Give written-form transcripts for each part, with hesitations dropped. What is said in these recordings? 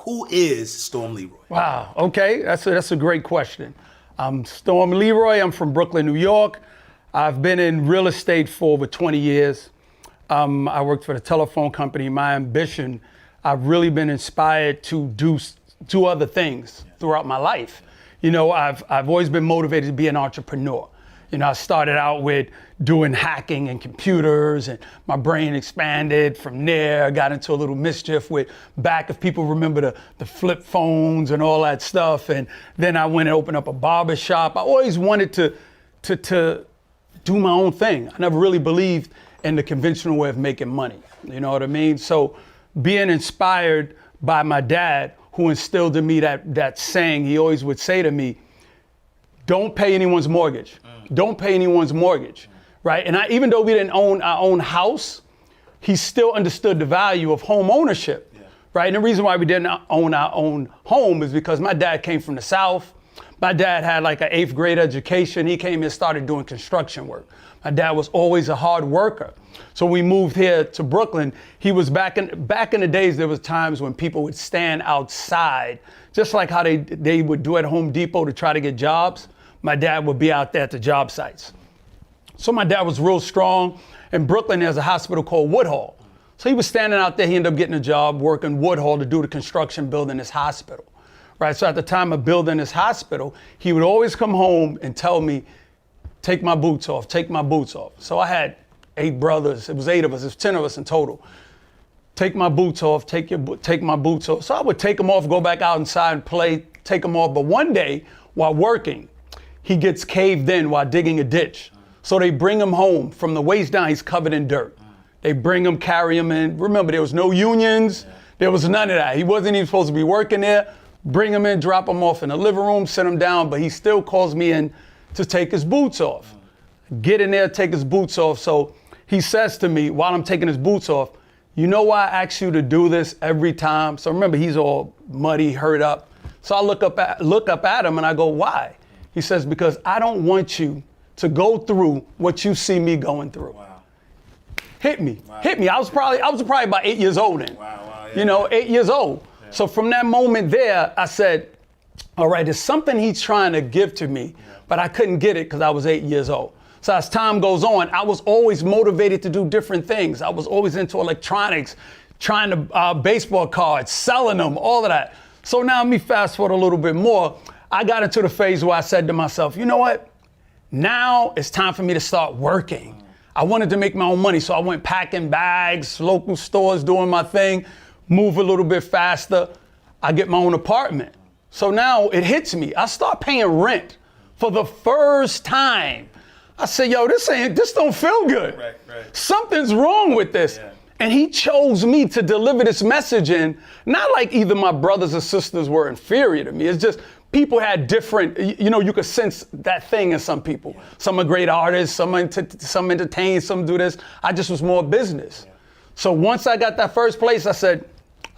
Who is Storm Leroy? Wow, okay, that's a great question. I'm Storm Leroy, I'm from Brooklyn, New York. I've been in real estate for over 20 years. I worked for the telephone company. My ambition, I've really been inspired to do other things throughout my life. You know, I've always been motivated to be an entrepreneur. You know, I started out with doing hacking and computers, and my brain expanded from there. I got into a little mischief with back, if people remember the flip phones and all that stuff. And then I went and opened up a barber shop. I always wanted to do my own thing. I never really believed in the conventional way of making money. You know what I mean? So being inspired by my dad, who instilled in me that saying, he always would say to me, don't pay anyone's mortgage. Don't pay anyone's mortgage, right? And even though we didn't own our own house, he still understood the value of home ownership, right? And the reason why we didn't own our own home is because my dad came from the South. My dad had like an 8th grade education. He came and started doing construction work. My dad was always a hard worker. So we moved here to Brooklyn. He was back in the days, there was times when people would stand outside, just like how they would do at Home Depot to try to get jobs. My dad would be out there at the job sites. So my dad was real strong. In Brooklyn, there's a hospital called Woodhall. So he was standing out there. He ended up getting a job working Woodhall to do the construction building this hospital, right? So at the time of building this hospital, he would always come home and tell me, take my boots off, take my boots off. So I had 8 brothers. It was 8 of us. It was 10 of us in total. Take my boots off, take my boots off. So I would take them off, go back out inside and play, take them off. But one day while working, he gets caved in while digging a ditch. So they bring him home. From the waist down, he's covered in dirt. They bring him, carry him in. Remember, there was no unions. There was none of that. He wasn't even supposed to be working there. Bring him in, drop him off in the living room, sit him down, but he still calls me in to take his boots off. Get in there, take his boots off. So he says to me while I'm taking his boots off, you know why I ask you to do this every time? So remember, he's all muddy, hurt up. So I look up at him and I go, why? He says, because I don't want you to go through what you see me going through. Wow. Hit me. I was probably about 8 years old then. Wow, You know, 8 years old. Yeah. So from that moment there, I said, all right, there's something he's trying to give to me, but I couldn't get it because I was 8 years old. So as time goes on, I was always motivated to do different things. I was always into electronics, trying to baseball cards, selling them, all of that. So now let me fast forward a little bit more. I got into the phase where I said to myself, you know what? Now it's time for me to start working. I wanted to make my own money, so I went packing bags, local stores, doing my thing, move a little bit faster. I get my own apartment. So now it hits me. I start paying rent for the first time. I said, yo, this don't feel good. Right. Something's wrong with this. Yeah. And he chose me to deliver this message in, not like either my brothers or sisters were inferior to me. It's just people had different, you know, you could sense that thing in some people. Yeah. Some are great artists, some entertain, some do this. I just was more business. Yeah. So once I got that first place, I said,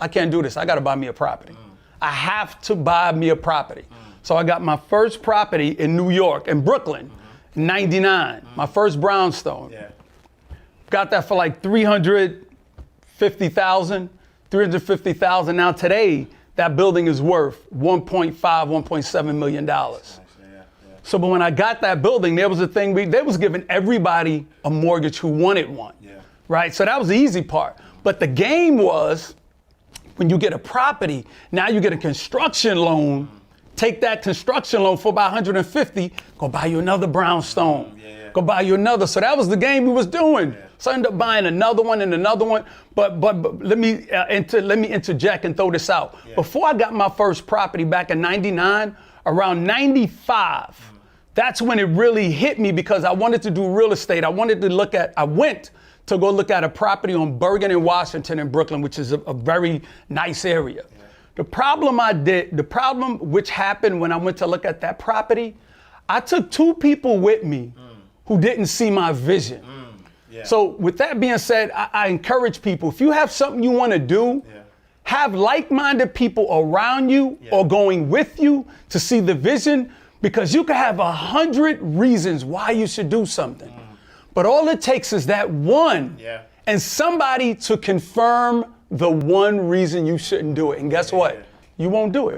I can't do this. I got to buy me a property. I have to buy me a property. So I got my first property in New York, in Brooklyn, 99, my first brownstone. Yeah. Got that for like $350,000. Now today, that building is worth $1.7 million. So, but when I got that building, there was a thing, they was giving everybody a mortgage who wanted one, right? So that was the easy part. But the game was, when you get a property, now you get a construction loan, take that construction loan for about 150, go buy you another brownstone, go buy you another. So that was the game we was doing. So I ended up buying another one and another one. But let me interject and throw this out. Before I got my first property back in 99, around 95, that's when it really hit me because I wanted to do real estate. I went to go look at a property on Bergen and Washington in Brooklyn, which is a very nice area. The problem which happened when I went to look at that property, I took 2 people with me who didn't see my vision. So with that being said, I encourage people, if you have something you want to do, have like-minded people around you or going with you to see the vision, because you can have 100 reasons why you should do something. But all it takes is that one and somebody to confirm the one reason you shouldn't do it. And guess what? you won't do it.